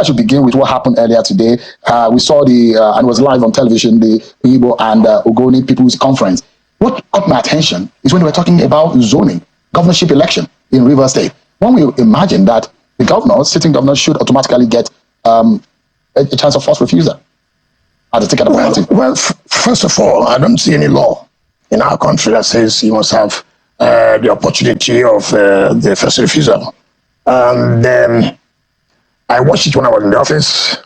I should begin with what happened earlier today. We saw and it was live on television, the Igbo and Ogoni People's Conference. What caught my attention is when we were talking about zoning, governorship election in Rivers State. One will imagine that the sitting governor should automatically get a chance of first refusal as a ticket of party. Well, first of all, I don't see any law in our country that says you must have the opportunity of the first refusal. And I watched it when I was in the office.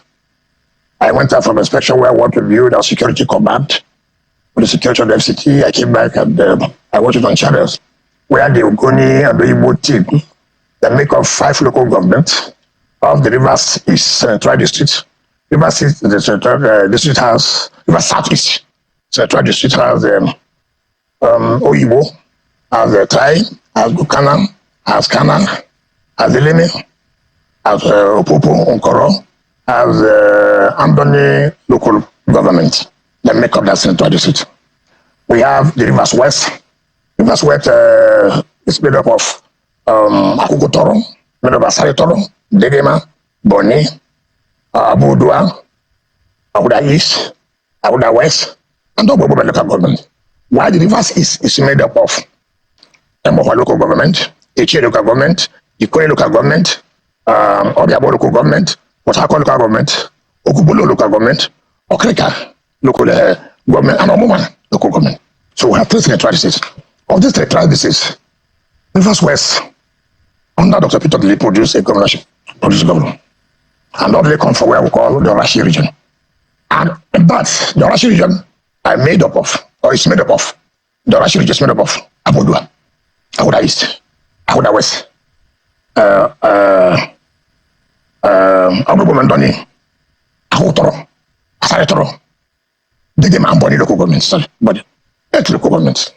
I went out from inspection where I worked with you, our security command, with the security of the FCT. I came back and I watched it on channels where the Ogoni and the Igbo team that make up 5 local governments of the Rivers East Central District. Rivers East the Central District has Rivers Southeast Central District has Oyibo, has Tai, has Bukana, has Kana, has Eleme, has Opopo, Onkoro, has Andoni local government that make up that Central District. We have the Rivers West. Rivers West is made up of Akuko Toro, made up of Asari Toro, Degema, Boni, Abudua, Abuda East, Abuda West, and Obobo local government. While the Rivers is made up of Emoha local government, Eche local government, Ikone local government, Obiabo local government, Port Harcourt local government, Okubolo local government, Okrika local government, and Omuma local government. So we have 3 central districts. Of these central districts, Rivers West, under Dr. Peter Dili, produced a governorship, produced governor. And all they come from where we call the Orashi region. And but the Orashi region are made up of, or is made up of, the Orashi region is made up of Abudua, Abuda East, Abuda West, Abubu Mandoni, Ahotoro, Asaretoro, Degema and Boni local governments, sorry, but 8 local governments.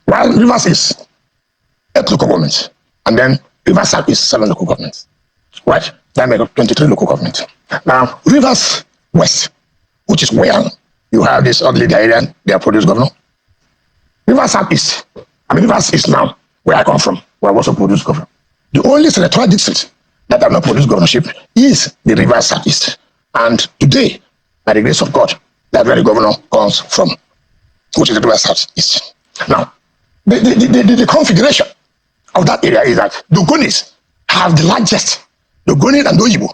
While Rivers is 8 local governments, and then Rivers South is 7 local governments. Right? That make up 23 local governments. Now, Rivers West, which is where you have this ugly guy there, their produced governor. Rivers South East, Rivers East now, where I come from, where I also produced governor. The only senatorial district that have not produced governorship is the Rivers South East. And today, by the grace of God, that where the governor comes from, which is the Rivers South East. Now, the configuration of that area is that the Ogonis have the largest. The Ogoni and the Oyibo,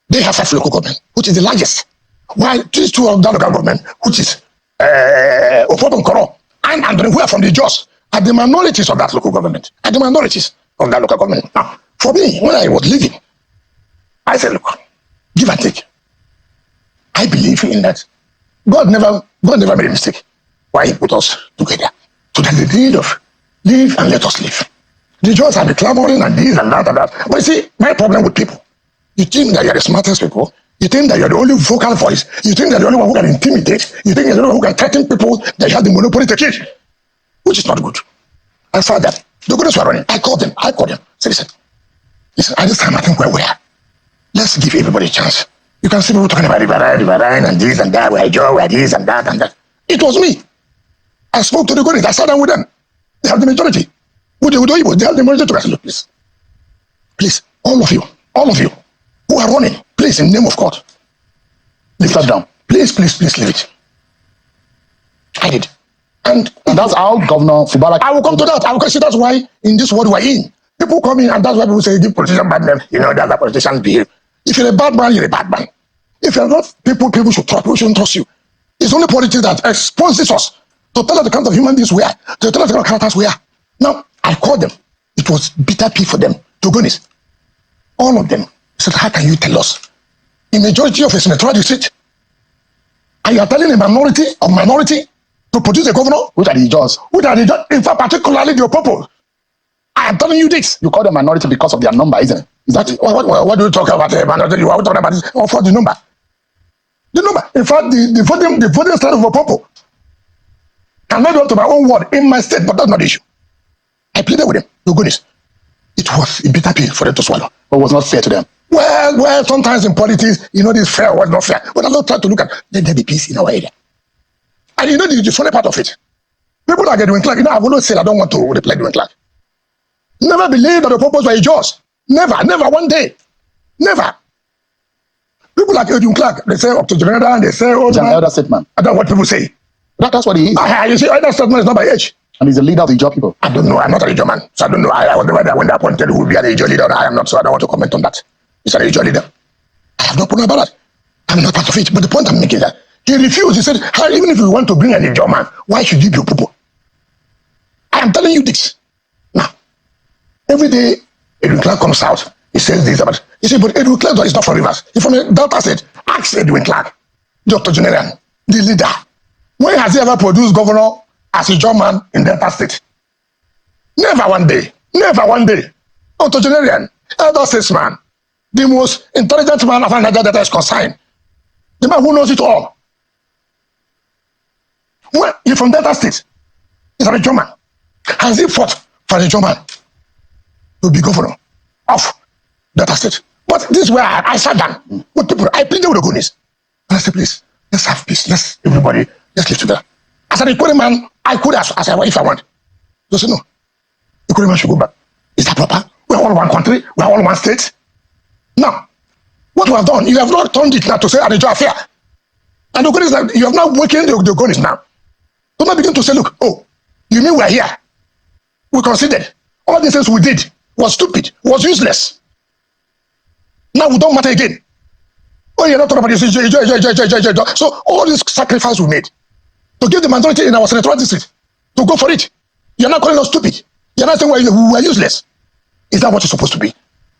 they have 5 local government, which is the largest. While these 2 of that local government, which is Opopo Nkoro and Andoni, who are from the Jos, are the minorities of that local government. Are the minorities of that local government. Now, for me, when I was living, I said, look, give and take. I believe in that. God never made a mistake. Why he put us together? So that the need of live and let us live. The Jews are clamoring and this and that and that. But you see, my problem with people, you think that you're the smartest people, you think that you're the only vocal voice, you think that you're the only one who can intimidate, you think you're the only one who can threaten people that you have the monopoly to kill, which is not good. I saw that. The goodness were running. I called them. Say, listen, at this time I think we're aware. Let's give everybody a chance. You can see people talking about Riverine and this and that, we're Joe, we're this and that and that. It was me. I spoke to the goodness, I sat down with them. They have the majority. With the Igbo, they have the majority to look, please, all of you who are running, please, in the name of God, lift that down. Please leave it. I did. And that's how Governor Fubara. I will come to that. I will say that's why in this world we're in, people come in and that's why people say give politicians bad name. You know, that's how politicians behave. If you're a bad man, you're a bad man. If you're not, people should trust. People shouldn't trust you. It's only politics that exposes us to tell us the kind of human beings we are, to tell us the kind of characters we are. Now, I called them. It was bitter pea for them. To be honest, all of them said, how can you tell us? The majority of a senatorial district, and you are telling a minority to produce a governor? Which are the Jaws? In fact, particularly the Opopo. I am telling you this. You call them minority because of their number, isn't it? Is that it? What do you talk about minority? You are talking about this? Or for the number? The number. In fact, the voting stand of Opopo cannot go up to my own word in my state, but that's not the issue. I pleaded with them. Your goodness. It was a bitter pill for them to swallow. But it was not fair to them. Well, sometimes in politics, this fair was not fair. But I'm not trying to look at, let there be peace in our area. And the funny part of it, people that get doing Clark, I've always said I don't want to reply doing Clark. Never believe that the purpose were yours. Never one day. Never. Clark, Edwin Clark, they say octogenarian, they say old He's an man. elder statesman. I don't know what people say. That's what he is. You see, elder statesman is not by age. And he's the leader of the Ijaw people. I don't know. I'm not an Ijaw man, so I don't know. I was never there when they appointed who will be an Ijaw leader. I am not, so I don't want to comment on that. He's an Ijaw leader. I have no problem about that. I'm not part of it. But the point I'm making is that he refused. He said, even if you want to bring an Ijaw man, why should you be Opobo? I am telling you this. Now, every day, Edwin Clark comes out. He says this about. He said, but Edwin Clark is not from Rivers. He's from the Delta State. Ask Edwin Clark, the octogenarian, the leader. When has he ever produced governor as a German in Delta State? Never one day. Never one day. Octogenarian, elder statesman, the most intelligent man of Nigeria that is concerned. The man who knows it all. Well, he's from Delta State. He's a German. Has he fought for the German to be governor of Delta State? But this is where I sat down with people. I pleaded with the Ogonis. And I said, please, let's have peace. Let's live together. As an Equatorial man, I could ask if I want. They said, no. Equatorial man should go back. Is that proper? We're all one country. We're all one state. Now, what we have done, you have not turned it now to say Adejo affair. And the Ogonis, like, you have now wakened the Ogonis now. Do not begin to say, look, oh, you mean we're here? We considered all the things we did was stupid, was useless. Now we don't matter again. Oh, you're not talking about this. So all this sacrifice we made to give the majority in our senatorial district to go for it. You're not calling us stupid. You're not saying we were useless. Is that what it's supposed to be?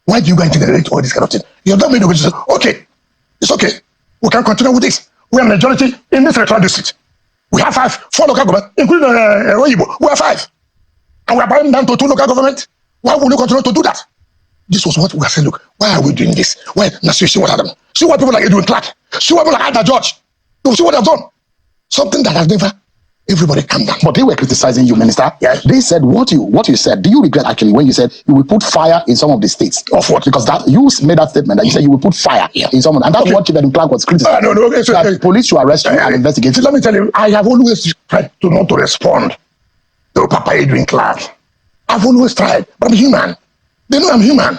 Why do you go and generate all this kind of thing? You're not made to say, okay, it's okay. We can continue with this. We are majority in this senatorial district. We have 4 local governments, including Oyibo. We have 5. And we are buying down to 2 local governments. Why would you continue to do that? This was what we are saying. Look, why are we doing this? Why? Now see what happened. See what people like Edwin Clark. See what people like Ada George. You see what they've done. Something that has never. Everybody calm down. But they were criticizing you, Minister. Yes. They said what you said. Do you regret actually when you said you will put fire in some of the states? Of what? Because that you made that statement that you said you will put fire in some of, and that's what Chief Edwin Clark was criticizing. No. Okay, so, that police should arrest you and investigate. Let me tell you, I have always tried to not to respond to Papa Edwin Clark. I've always tried, but I'm human. They know I'm human.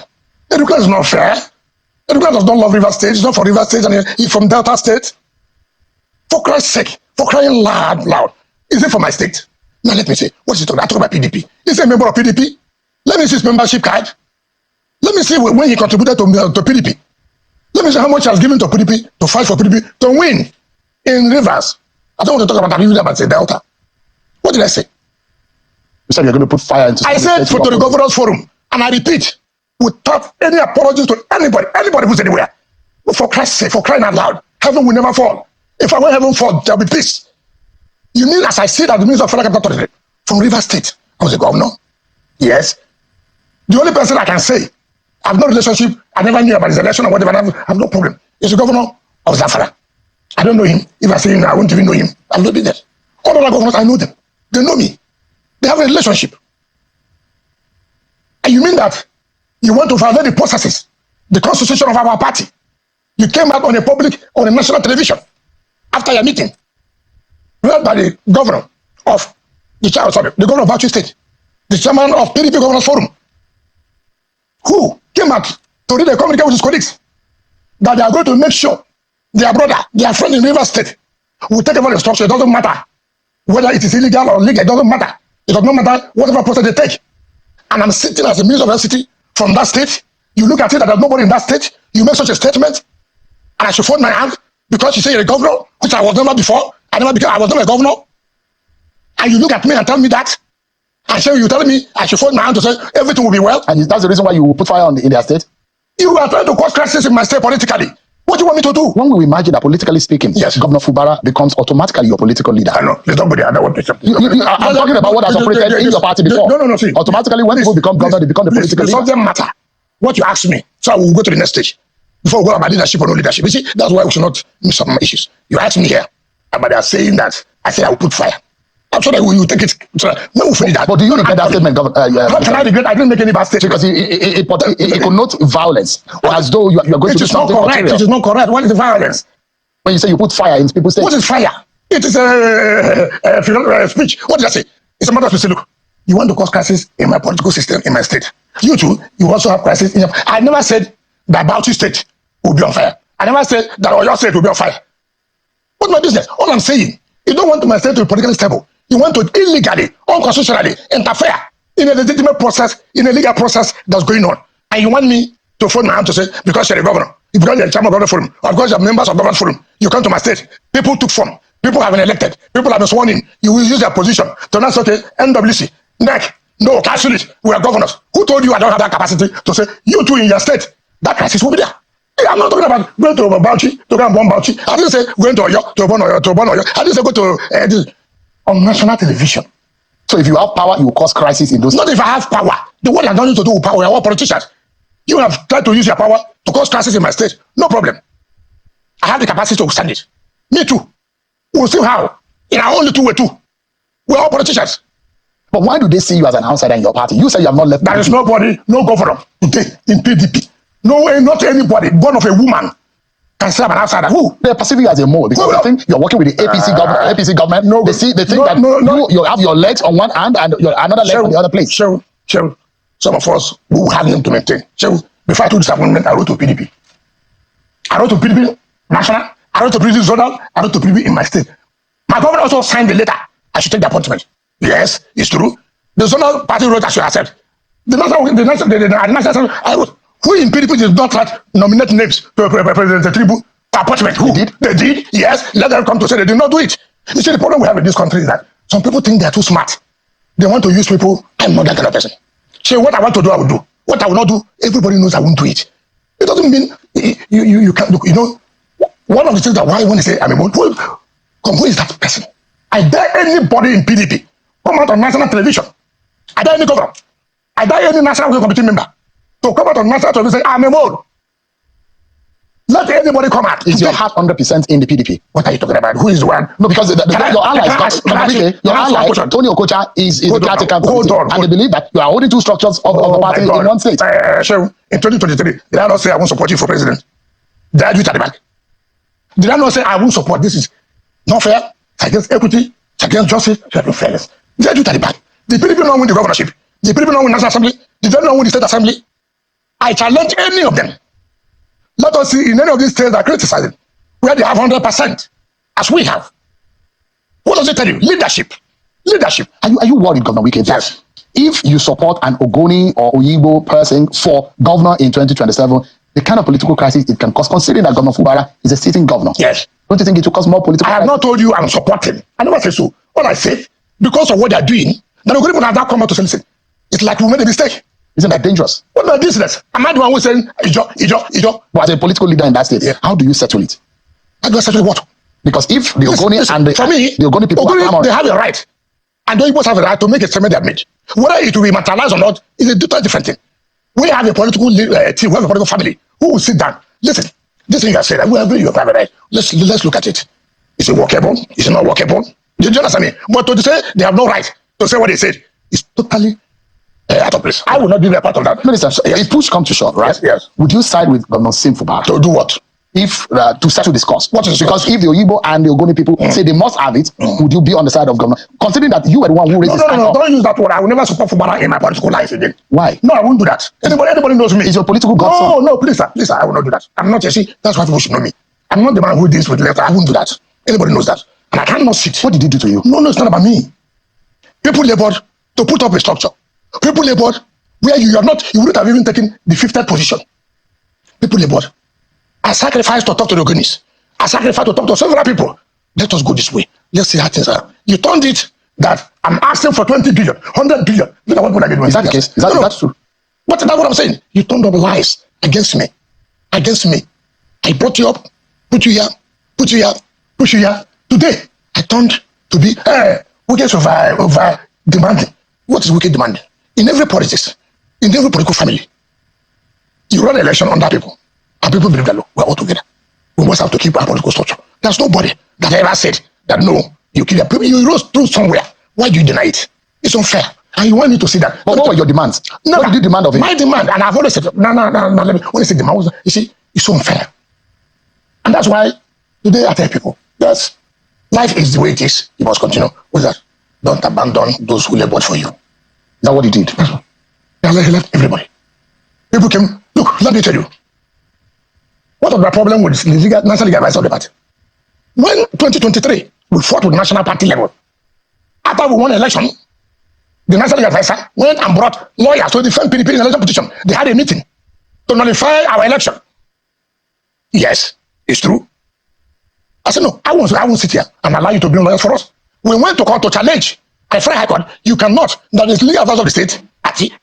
Edwin Clark is not fair. Edwin Clark does not love River State. He's not from River State, and he's from Delta State. For Christ's sake, for crying loud. Is it for my state? Now let me say, what is he talking about? I talk about PDP. Is he a member of PDP? Let me see his membership card. Let me see when he contributed to PDP. Let me see how much he has given to PDP, to fight for PDP, to win in Rivers. I don't want to talk about Abuja, but say Delta. What did I say? You said you're going to put fire into. I said to the governors forum, and I repeat, without any apologies to anybody who's anywhere. For Christ's sake, for crying out loud, heaven will never fall. If I want heaven fall, there'll be peace. You mean, as I said, as the Minister of Federal Capital Territory from River State, I was a governor. Yes. The only person I can say, I have no relationship, I never knew about his election or whatever, I have no problem. He's the governor of Zafara. I don't know him. If I say him, I won't even know him. I've not been there. All other governors, I know them. They know me. They have a relationship. And you mean that you want to violate the processes, the constitution of our party? You came out on a national television after your meeting, led by the governor of the governor of Bauchi State, the chairman of PDP Governors Forum, who came out to read a communique with his colleagues that they are going to make sure their brother, their friend in River State will take over the structure. It doesn't matter whether it is illegal or legal. It doesn't matter. It does not matter whatever process they take. And I'm sitting as a minister of LCT from that state. You look at it that there's nobody in that state. You make such a statement, and I should fold my hand because you say you're a governor, which I was never before. I was never a governor. And you look at me and tell me that. And so you tell me I should fold my hand to say everything will be well. And that's the reason why you will put fire in their state? You are trying to cause crisis in my state politically. What do you want me to do? When we imagine that politically speaking, yes, Governor Fubara becomes automatically your political leader. I know. Please don't go there. I don't want to. I'm talking about what has operated in your party before. No. See, automatically, when people become governor, they become the political leader. It doesn't matter what you ask me. So I will go to the next stage before we go about leadership or no leadership. You see, that's why we should not miss some issues. You asked me here, but they are saying that I said I will put fire. I'm sure that you take it. When we finish that. But do you regret that statement, how can I regret? I didn't make any bad statement. Because it connotes violence, or as though you are going to do something correct. It is not correct. What is the violence? When you say you put fire in people's states. What is fire? It is a speech. What did I say? It's a matter of say, look, you want to cause crisis in my political system, in my state. You too, you also have crisis in your... I never said that Bauchi State will be on fire. I never said that Oyo State will be on fire. What's my business? All I'm saying, you don't want my state to be politically stable. You want to illegally, unconstitutionally interfere in a legitimate process, in a legal process that's going on. And you want me to phone my hand to say, because you're a governor, because you're a chairman of government forum, or because you're members of government forum, you come to my state. People took form. People have been elected. People have been sworn in. You will use their position to not say, okay, NWC, NEC, no, cancel it. We are governors. Who told you I don't have that capacity to say, you too in your state, that crisis will be there? I'm not talking about going to Bauchi, to go and bomb Bauchi. I didn't say going to Oyo, to burn Oyo, to burn Oyo. I didn't say go to this, on national television. So if you have power, you will cause crisis in those. Not if I have power. The world has nothing to do with power. We are all politicians. You have tried to use your power to cause crisis in my state. No problem. I have the capacity to stand it. Me too. We'll see how. In our own little way too. We're all politicians. But why do they see you as an outsider in your party? You say you have not left. There is nobody, no governor today in PDP. No way, not anybody born of a woman can say I'm an outsider. Who? They're perceiving you as a mole because they think you're working with the APC government. No, they think that you have your legs on one hand and another leg on the other place. Cheryl, some of us who have them to maintain. Cheryl, before I took this appointment, I wrote to PDP. I wrote to PDP national. I wrote to PDP zonal. I wrote to PDP in my state. My governor also signed the letter. I should take the appointment. Yes, it's true. The zonal party wrote I should accept. The national, I wrote. Who in PDP did not nominate names to President Tinubu for appointment? Who did? They did. Yes. Let them come to say they did not do it. You see, the problem we have in this country is that some people think they are too smart. They want to use people. I'm not that kind of person. So what I want to do, I will do. What I will not do, everybody knows I won't do it. It doesn't mean you can't look. You know, one of the things that why when they say I'm a who is that person? I dare anybody in PDP come out on national television. I dare any governor. I dare any national committee member to come out on national television and say, I'm a mole. Let anybody come out. Is your heart 100% in the PDP? What are you talking about? Who is the one? No, because your ally, Tony Okocha, is the caretaker committee, and they believe that you are holding two structures of the party in one state. So in 2023, did I not say I won't support you for president? Did I do it at the back? Did I not say I won't support? This is not fair. It's against equity. It's against justice. It's against fairness. Did I do it at the back? The PDP not win the governorship. The PDP not win the National Assembly. Did they not win the State Assembly? I challenge any of them. Let us see in any of these states that are criticizing where they have 100%, as we have. What does it tell you? Leadership. Leadership. Are you worried, Governor Wike? Yes. If you support an Ogoni or Oyibo person for governor in 2027, the kind of political crisis it can cause, considering that Governor Fubara is a sitting governor. Yes. Don't you think it will cause more political I have not told you I'm supporting. I never say so. All I say, because of what they are doing, the Ogoni people have not come out to say, listen, it's like we made a mistake. Isn't that dangerous? What's my business? Am I the one who's saying, Ijo? But as a political leader in that state, how do you settle it? How do I settle what? Because if the Ogoni and the Ogoni people Ogoni, they have a right. And the Igbos have a right to make a statement they have made. Whether it will be materialized or not is a totally different thing. We have a political team, we have a political family who will sit down. Listen, this thing you have said, we have your private right. Let's look at it. Is it workable? Is it not workable? Do you understand me? But to say they have no right to say what they said is totally out of place. I will not be a part of that. Minister, if push comes to shove, right? Yes. Would you side with Governor Fubara? To do what? If to settle this cause. What is because if the Oyibo and the Ogoni people say they must have it, would you be on the side of governor? Considering that you were the one who raised this. No, don't use that word. I will never support Fubara in my political life again. Why? No, I won't do that. Anybody knows me. Is your political godson? No, please, sir, I will not do that. I'm not, you see, that's why people should know me. I'm not the man who deals with left. I won't do that. Anybody knows that. And I cannot sit. What did he do to you? No, it's not about me. People labored to put up a structure. People labored where you wouldn't have even taken the 50th position. People labored. I sacrificed to talk to the Ogonis. I sacrificed to talk to several people. Let us go this way. Let's see how things are. You turned it that I'm asking for 20 billion, 100 billion. Look at what I get. Is that the case? Is that true? That's what I'm saying. You turned up lies against me. Against me. I brought you up, put you here, put you here, push you here. Today, I turned to be wicked over demanding. What is wicked demanding? In every politics, in every political family, you run an election under people, and people believe that look, we're all together. We must have to keep our political structure. There's nobody that ever said that no, you kill people. You rose through somewhere. Why do you deny it? It's unfair. And you want me to see that. But what were your demands? No, what did you demand of him? My demand, and I've always said, no, let me, when I say demand, you see, it's unfair. And that's why today I tell people, yes, life is the way it is. You must continue with that. Don't abandon those who labored for you. Is that what he did? He left everybody. People came, look, let me tell you. What was the problem with the national legal advice of the party? When 2023, we fought with national party level. After we won the election, the national legal advisor went and brought lawyers to defend PDP in the election petition. They had a meeting to nullify our election. Yes, it's true. I said, no, I won't sit here and allow you to bring lawyers for us. We went to court to challenge. I Federal High Court, you cannot, that is legal advice of the state,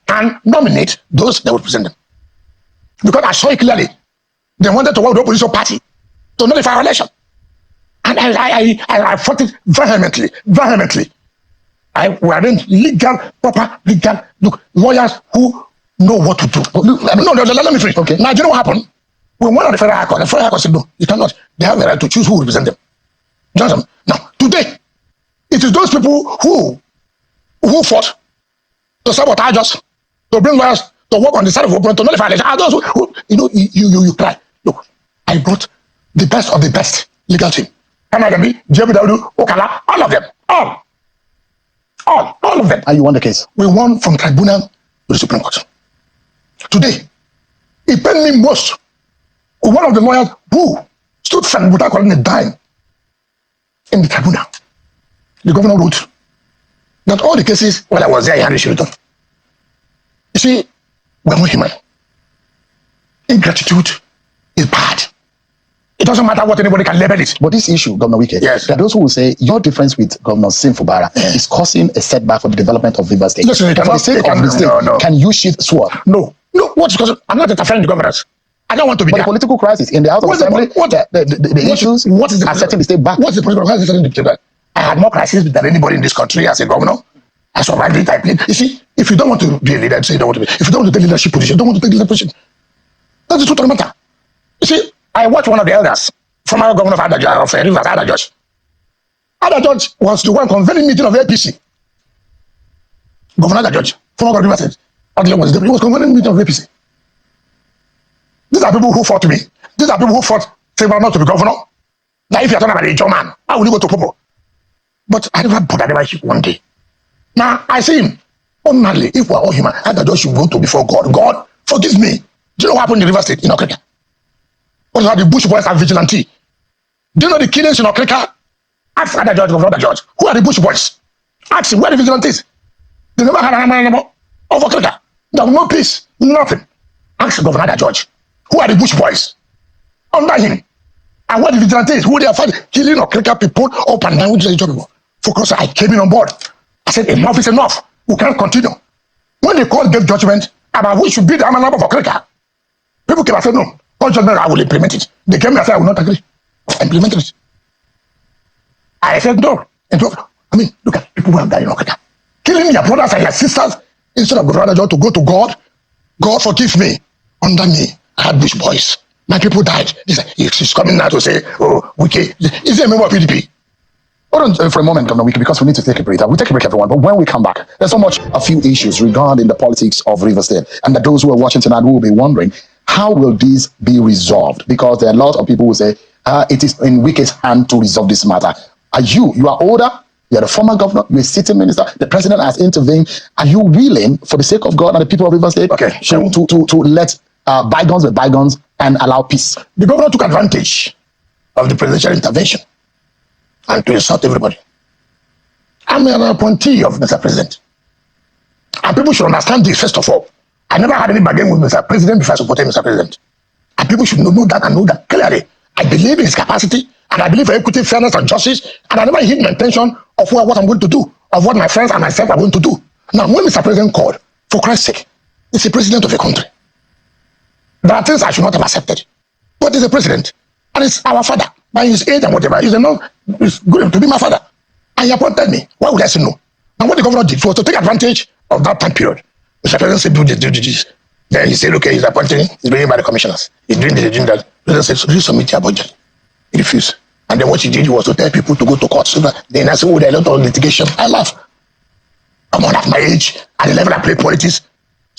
can nominate those that would present them. Because I saw it clearly. They wanted to work with the opposition party to nullify our election. And I fought it vehemently. We are in proper legal, lawyers who know what to do. No, let me finish. Okay. Now, do you know what happened? We went on the Federal High Court. The Federal High Court said, no, you cannot. They have the right to choose who will represent them. Johnson. Now, today, it is those people who fought to sabotage us, to bring lawyers to work on the side of open, to nullify election. Are those who you cry. Look, I brought the best of the best legal team. MIB, JBW, Okala, all of them. All of them. And you won the case? We won from tribunal to the Supreme Court. Today, it pained me most. One of the lawyers who stood firm without calling a dime in the tribunal. The governor wrote that all the cases, while I was there, he had issued them. You see, we're not human. Ingratitude is bad. It doesn't matter what anybody can label it. But this issue, Governor Wike, yes, there are those who will say your difference with Governor Fubara is causing a setback for the development of Rivers State. Listen, for the sake of the state, can you shift sword? No. What's because I'm not interfering in the governance. I don't want to be there. The political crisis in the House of Assembly, the issues are setting the state back. What's the political crisis setting the state back? I had more crisis than anybody in this country as a governor. I survived it. I played. You see, if you don't want to be a leader, say you don't want to be. If you don't want to take leadership position, you don't want to take leadership position. That's the truth of the matter. You see, I watched one of the elders, former governor of Rivers, Ada George was the one convening meeting of APC. Governor Ada George, former governor of Rivers, he was convening meeting of APC. These are people who fought me. These are people who fought Fubara not to be governor. Now, if you're talking about a Joe man, I will go to Popo. But I never bothered about him one day. Now, I see him. Ordinarily, if we're all human, Ada George should go to before God. God, forgive me. Do you know what happened in Rivers State in Okrika? What is how the Bush boys are vigilante? Do you know the killings in Okrika? Ask Ada George, Governor Ada George. Who are the Bush boys? Ask him, where are the vigilantes? They never had a man of Okrika. There was no peace, nothing. Ask Governor Ada George. Who are the Bush boys? Under him. And what the vigilantes, who they are fighting, killing Okrika people up and down with the people. Focus, I came in on board. I said, enough is enough. We can't continue. When the court gave judgment about who should be the Amanab of Okrika, people came and said, no, all judgment, I will implement it. They came and said, I will not agree. I implemented it. I said, no. I mean, look at people who have died in Okrika. Killing your brothers and your sisters instead of Governor George to go to God. God forgive me. Under me, I had Bush boys. My people died. He's coming now to say, oh, Wike. Is he a member of PDP? Hold on for a moment, Governor Wike, because we need to take a break. We'll take a break, everyone. But when we come back, there's a few issues regarding the politics of Rivers State. And that those who are watching tonight will be wondering, how will this be resolved? Because there are a lot of people who say, it is in Wike's hand to resolve this matter. You are older, you're the former governor, you're a sitting minister, the president has intervened. Are you willing, for the sake of God and the people of Rivers State, to let bygones be bygones and allow peace? The governor took advantage of the presidential intervention and to insult everybody. I'm an appointee of Mr. President. And people should understand this, first of all. I never had any bargain with Mr. President before I supported Mr. President. And people should know that and know that clearly. I believe in his capacity, and I believe in equity, fairness, and justice, and I never hid my intention of what I'm going to do, of what my friends and myself are going to do. Now, when Mr. President called, for Christ's sake, he's the president of a country. There are things I should not have accepted. But he's a president, and it's our father. By his age and whatever, he's good to be my father. And he appointed me. Why would I say no? And what the governor did was to take advantage of that time period. Mr. President said, do this. Then he said, okay, he's appointing, he's bringing by the commissioners. He's doing this, he's doing that. The president said, resubmit your budget. He refused. And then what he did was to tell people to go to court. So then I said, oh, there are a lot of litigation. I laugh. I'm on at my age, at the level I play politics.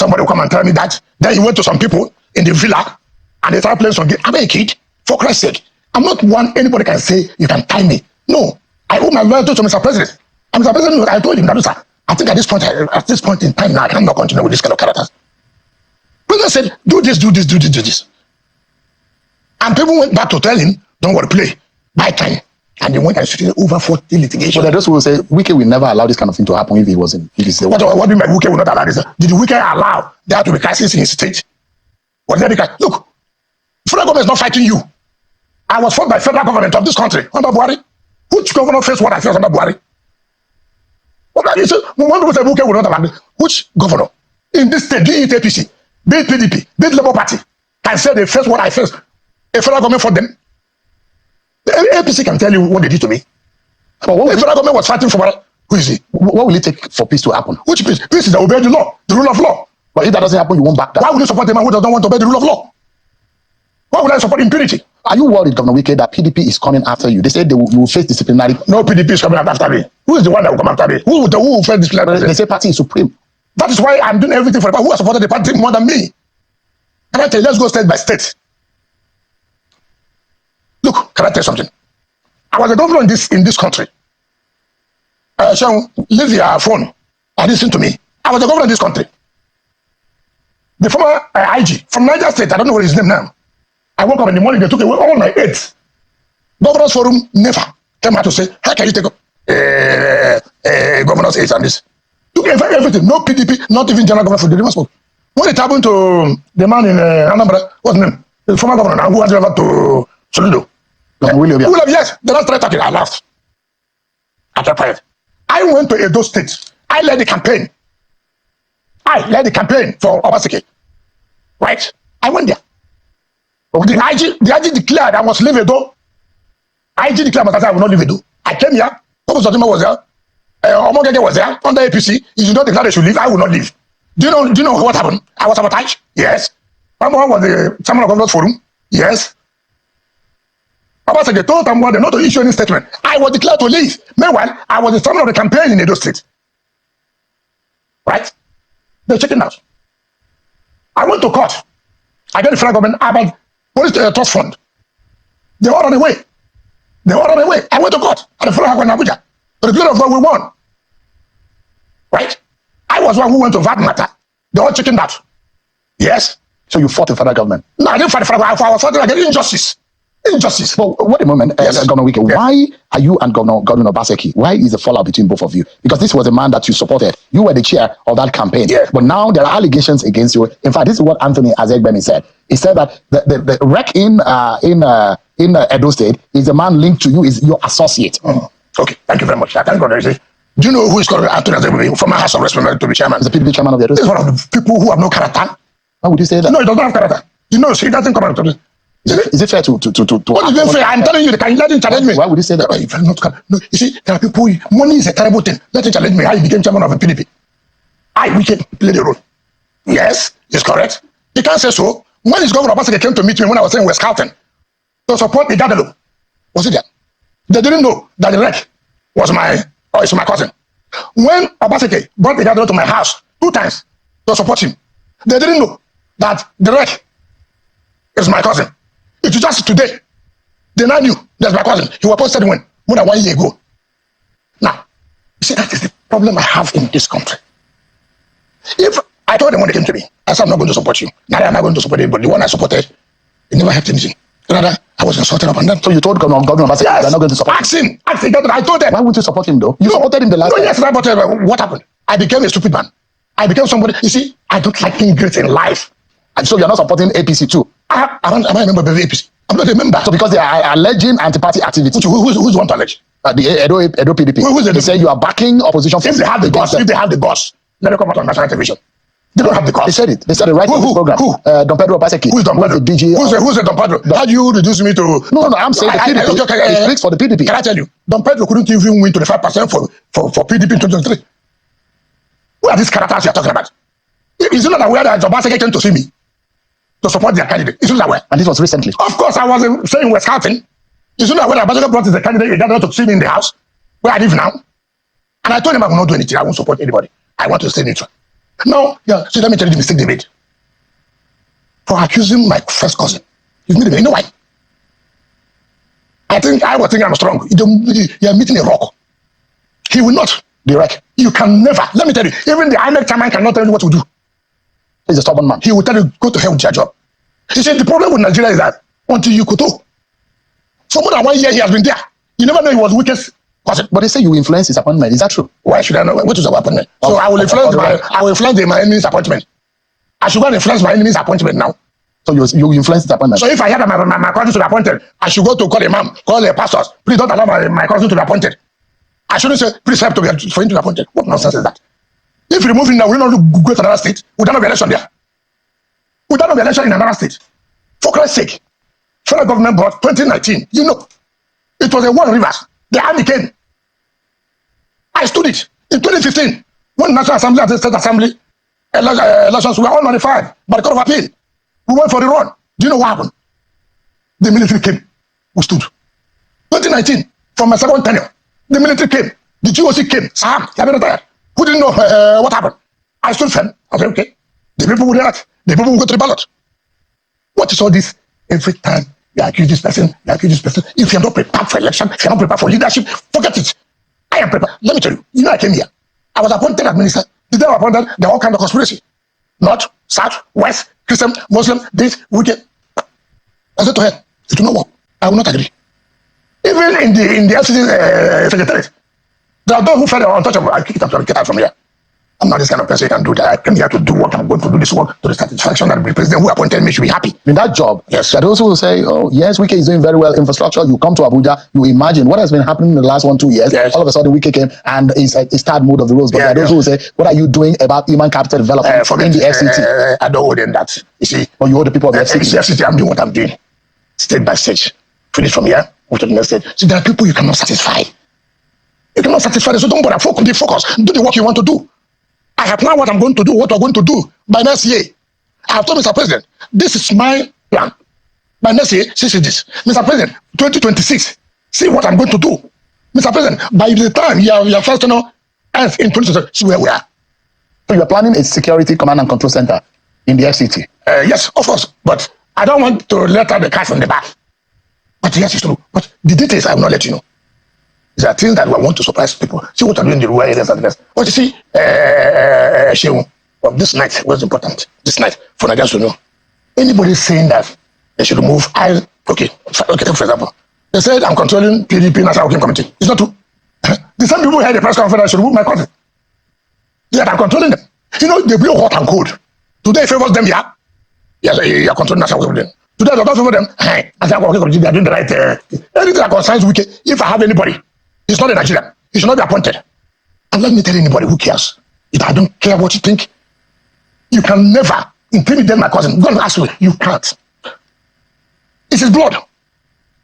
Somebody will come and tell me that. Then he went to some people in the villa and they started playing some game. I'm a kid, for Christ's sake. I'm not one anybody can say you can tie me. No. I owe my loyalty to Mr. President. And Mr. President, I told him that, sir, I think at this point in time now, I cannot continue with this kind of characters. President said, do this. And people went back to tell him, don't worry, play, buy time. And they went and started over 40 litigation. But those who will say, Wike will never allow this kind of thing to happen if he wasn't. If he's what do you mean by Wike will not allow this? Did Wike allow there to be crisis in his state? Was there because, look, federal government is not fighting you. I was fought by federal government of this country under Buhari. Which governor faced what I faced under Buhari? What are you saying? When people say Wike will not allow this, which governor in this state, be it APC, be it PDP, be it Labour Party, can say they face what I faced? A federal government for them? The APC can tell you what they did to me. But what the federal government was fighting for, who is he? What will it take for peace to happen? Which peace? Peace is to obey the law, the rule of law. But if that doesn't happen, you won't back down. Why would you support a man who doesn't want to obey the rule of law? Why would I support impunity? Are you worried, Governor Wike, that PDP is coming after you? They said you will face disciplinary. No PDP is coming after me. Who is the one that will come after me? Who will face disciplinary? They say party is supreme. That is why I'm doing everything for the party. Who has supported the party more than me? Can I tell you, let's go state by state. Look, can I tell you something? I was a governor in this country. Sean, leave your phone and listen to me. I was a governor in this country. The former IG from Niger State, I don't know what his name now. I woke up in the morning, they took away all my aids. Governor's Forum never came out to say, how can you take governor's aids and this? Took everything, no PDP, not even general government for the Liverpool. When it happened to the man in Anambra, what's his name? The former governor now, who was over to Soludo. William, yes, the last three talking, I laughed. I kept quiet. I went to Edo State. I led the campaign. For Obaseki. Right? I went there. The IG declared I must leave Edo. IG declared I will not leave Edo. I came here. Papa Zodima was there. Omogege was there. Under APC. If you don't declare they should leave, I will not leave. Do you know what happened? I was sabotaged. Yes. One was the chairman of Governor's Forum. Yes. Obaseki told them not to issue any statement. I was declared to leave. Meanwhile, I was the chairman of the campaign in Edo State. Right? They're checking out. I went to court. I got the federal government about police trust fund. They all on the way. I went to court at the federal government in Abuja. To the glory of God, we won. Right? I was one who went to that matter. They all checking out. Yes. So you fought the federal government? No, I didn't fight the federal government. I was fighting against injustice. But wait a moment, yes. Governor Wike, why are you and Governor Obaseki? Why is the fallout between both of you? Because this was a man that you supported. You were the chair of that campaign. Yeah. But now there are allegations against you. In fact, this is what Anthony Azegbemi said. He said that the wreck in Edo State is a man linked to you, is your associate. Okay, thank you very much. I thank God. Do you know who is called Anthony Azegbemi from my House of Representatives to be chairman? He's the PDP chairman of the Edo State. He's one of the people who have no character. Why would you say that? No, he doesn't have character. You know, so he doesn't come out to this. Is it fair to what is it fair? I'm telling you, can you let him challenge me? Why would you say that? No, you see, there are people, money is a terrible thing. Let him challenge me. I became chairman of a PDP. We can play the role. Yes, it's correct. He can't say so. When his governor Obaseki came to meet me when I was saying we're scouting to support the Gadalo, was it there? They didn't know that the wreck was my cousin. When Obaseki brought the Gadalo to my house 2 times to support him, they didn't know that the wreck is my cousin. It was just today. They now knew that's my cousin. He was posted when more than 1 year ago. Now, you see, that is the problem I have in this country. If I told them when they came to me, I said, I'm not going to support you. Now I'm not going to support anybody. The one I supported, it never helped anything. Rather, I was insulted upon them. So you told Governor Obaseki they're not going to support him? Ask him. I told them. Why wouldn't you support him though? You supported him the last time. Yes, but what happened? I became a stupid man. I became somebody. You see, I don't like being great in life. And so you're not supporting APC too? I don't remember the APC. I'm not a member. So because they are alleging anti-party activity. Who's the one to allege? The Edo PDP. They say you are backing opposition. If they have the boss, let them come out on national television. They don't have the cost. They said it. They said it right in this program. Who? Don Pedro Obaseki. Who's Don Pedro? The DG? Who's the Don Pedro? How do you reduce me to? No. I'm saying the PDP. He speaks for the PDP. Can I tell you? Don Pedro couldn't even win 25% for PDP in 2023. Who are these characters you are talking about? Is it not aware that Obaseki came to see me to support their candidate? Is it not aware? And this was recently. Of course, I was saying we're scouting. Is it not aware that Obaseki brought the candidate in order to see me in the house where I live now? And I told him I will not do anything. I won't support anybody. I want to stay neutral. No, so let me tell you the mistake they made. For accusing my first cousin. You know why? I was thinking I'm strong. You're meeting a rock. He will not be right. You can never. Let me tell you, even the INEC chairman cannot tell you what to do. He's a stubborn man. He will tell you, go to hell with your job. You see, the problem with Nigeria is that until you could do. For more than 1 year, he has been there. You never know he was weakest. But they say you influence his appointment. Is that true? Why should I know? What is our appointment? So I will influence my enemy's appointment. I should go and influence my enemy's appointment now. So you influence his appointment. So if I hear that my cousin to be appointed, I should go to call imam, call the pastors. Please don't allow my cousin to be appointed. I shouldn't say, please help for him to be appointed. What nonsense is that? If you remove him now, we will not go to another state. We don't have election there. We don't have election in another state. For Christ's sake, federal government brought 2019. You know, it was a war in rivers. The army came. I stood it in 2015 when National Assembly and the State Assembly elections were all nullified by the Court of Appeal. We went for the run. Do you know what happened? The military came. We stood. 2019, from my second tenure, the military came. The GOC came. Sam, you have been retired. Who didn't know what happened? I stood firm. I said, okay, the people will react. The people will go to the ballot. What is all this? Every time you accuse this person, you accuse this person. If you're not prepared for election, if you're not prepared for leadership, forget it. I am prepared. Let me tell you, I came here. I was appointed as minister. The day I was appointed, there were all kinds of conspiracy. North, South, West, Christian, Muslim, this, wicked. I said to her, it will not work. I will not agree. Even in the FCC secretariat, there are those who felt untouchable. I kick it up and get out from here. I'm not this kind of person who can do that. I came here to do what I'm going to do, this work to the satisfaction that the president who appointed me should be happy. In that job, yes. There are those who will say, oh, yes, Wike is doing very well infrastructure. You come to Abuja, you imagine what has been happening in the last 1-2 years. Yes. All of a sudden, Wike came and is start mode of the rules. But there are those who will say, what are you doing about human capital development in the FCT? I don't owe them that. You see, or you owe the people of the FCT? The FCT, I'm doing what I'm doing. State by stage. Finish from here, go to the next stage. So there are people you cannot satisfy. You cannot satisfy them, so don't bother. Focus. Do the work you want to do. I have planned what I'm going to do, what we're going to do by next year. I have told Mr. President, this is my plan. By next year, see this. Mr. President, 2026, see what I'm going to do. Mr. President, by the time your first ends in 2026, see where we are. So you are planning a security command and control center in the FCT? Yes, of course. But I don't want to let out the cat from the bag. But yes, it's true. But the details I will not let you know. There are things that we want to surprise people. See what I'm doing in the rural areas and the rest. But you see, this night was important. This night, for Nigerians to know. Anybody saying that they should move, okay, for example, they said I'm controlling PDP National Working Committee. It's not true. The same people who had the press conference, I should move my country. That I'm controlling them. You know, they blow hot and cold. Today favors them, yeah. Yes, you're controlling National Working Committee. Today, they don't favor them. Hey, as I'm working committee, they're doing the right anything that concerns Wike, if I have anybody, he's not a Nigerian. He should not be appointed. And let me tell anybody who cares. If I don't care what you think, you can never intimidate my cousin. Go and ask me. You can't. It's his blood.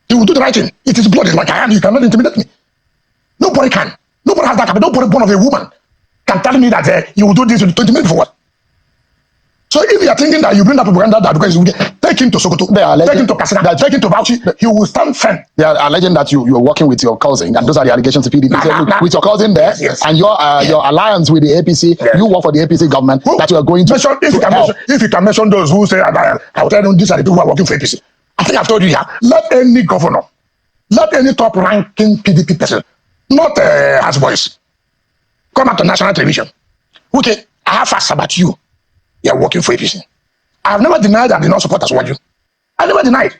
He will do the right thing. It is blood. It's like I am. You cannot intimidate me. Nobody can. Nobody has that capacity. Nobody born of a woman can tell me that you will do this with 20 minutes for what? So if you are thinking that you bring that propaganda that because you take him to Sokoto, take him to Kasina, take him to Bauchi, he will stand firm. They are alleging that you are working with your cousin, and those are the allegations to PDP. With your cousin there, and your alliance with the APC, you work for the APC government, that you are going to. If you can mention those who say, I will tell them these are the people who are working for APC. I think I've told you here, let any governor, let any top-ranking PDP person, not as voice, come out to national television. Okay, I have facts about you. You are working for APC. I have never denied that I did not support Aswaju. I never denied.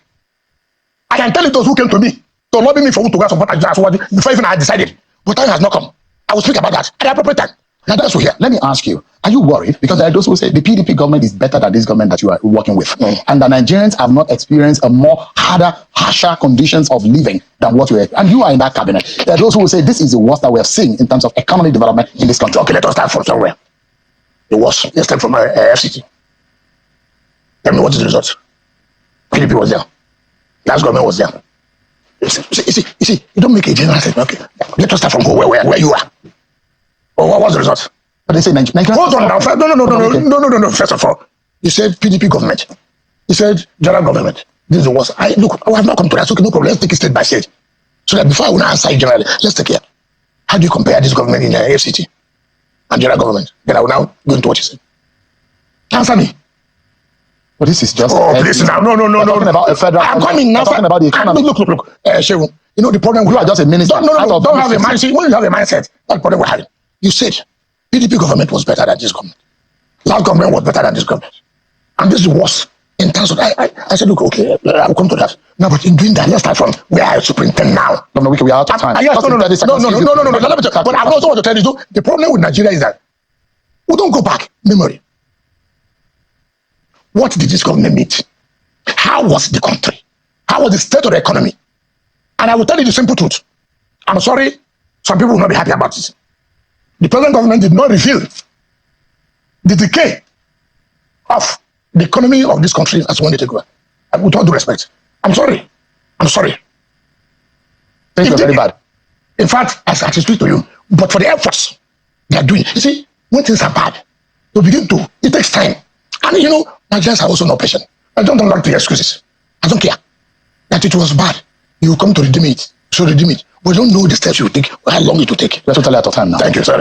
I can tell you those who came to me to lobby me for who to go support Aswaju before even I had decided. But time has not come. I will speak about that at the appropriate time. Now that's here. Let me ask you, are you worried? Because there are those who say the PDP government is better than this government that you are working with. And the Nigerians have not experienced a more harsher conditions of living than what you have. And you are in that cabinet. There are those who will say this is the worst that we have seen in terms of economic development in this country. Okay, let us start from somewhere. It was. Let's start from FCT. Tell me what is the result. PDP was there. Last government was there. You see, you don't make a general statement. Okay, let us start from where you are. Oh, what was the result? But they say Nigeria. Hold on now. No. First of all, you said PDP government. You said general government. This is the worst. I have not come to that. Okay, no problem. Let's take it state by state. So that before I will not answer you generally, let's take care. How do you compare this government in the FCT and general government? Then I will now go into what you said. Answer me. Well, this is just. Oh, please now. No. Talking about a federal. I'm coming now. Talking about the economy. Look. Shehu, you know the problem. You are just a minister. No. Don't have a mindset. When you have a mindset, that's the problem we're having. You said PDP government was better than this government. Last government was better than this government. And this is worse. In terms of, I said, look, okay, I'll come to that. No, but in doing that, let's start from where I superintend now. Governor Wike, we are out of time. Yes, no. Let me tell but I also want to tell you, the problem with Nigeria is that we don't go back memory. What did this government meet? How was the country? How was the state of the economy? And I will tell you the simple truth. I'm sorry, some people will not be happy about this. The present government did not reveal the decay of the economy of this country as one day ago. With all due respect, I'm sorry. Things are very bad. In fact, as I speak to you, but for the efforts they are doing, you see, when things are bad, it takes time. And you know, Nigerians are also not patient. I don't like the excuses. I don't care that it was bad. You come to redeem it, so redeem it. We don't know the steps you take, how long it will take. We're totally out of time now. Thank you, sir.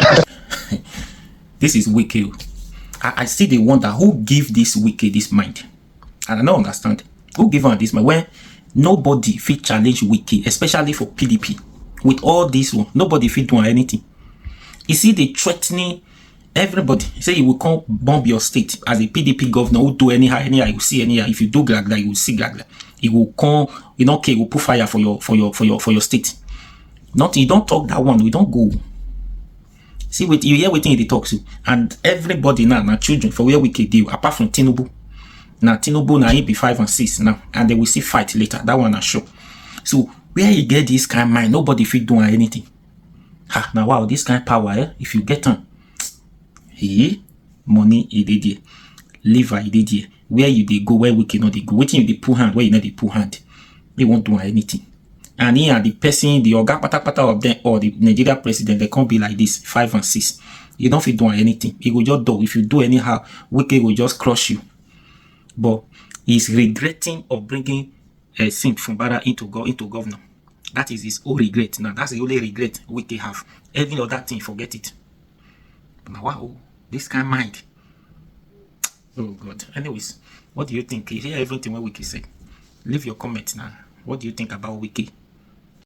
This is Wike. I still dey wonder who give this Wike this mind. And I don't understand. Who give her this mind when nobody fit challenge Wike, especially for PDP. With all this one, nobody fit do anything. You see, they threatening everybody. Say you will come bomb your state as a PDP governor who do anyhow, you see anyhow. If you do glagla, you will see glagla. He will come, you know, okay, will put fire for your state. Nothing, you don't talk that one, we don't go. See, you hear what they talk to, and everybody now children for where we can deal, apart from Tinubu. Now Tinubu now he be 5 and 6 now, and they will see fight later. That one I show. So where you get this kind of mind, nobody fit do anything. Ha, now wow, this kind of power, if you get them, money he did there, liver he did there. Where you they go, where we cannot they go. Waiting you they pull hand, where you know they pull hand. They won't do anything. And here the person, the Oga Pata of them, or the Nigeria president, they can't be like this, 5 and 6. You don't feel doing anything. He will just do. If you do anyhow, Wike will just crush you. But he's regretting of bringing Fubara into governor. That is his own regret. Now that's the only regret Wike have. Every other thing, forget it. But now wow, this kind of mind. Oh God. Anyways, what do you think? You hear everything what Wike said. Leave your comments now. What do you think about Wike?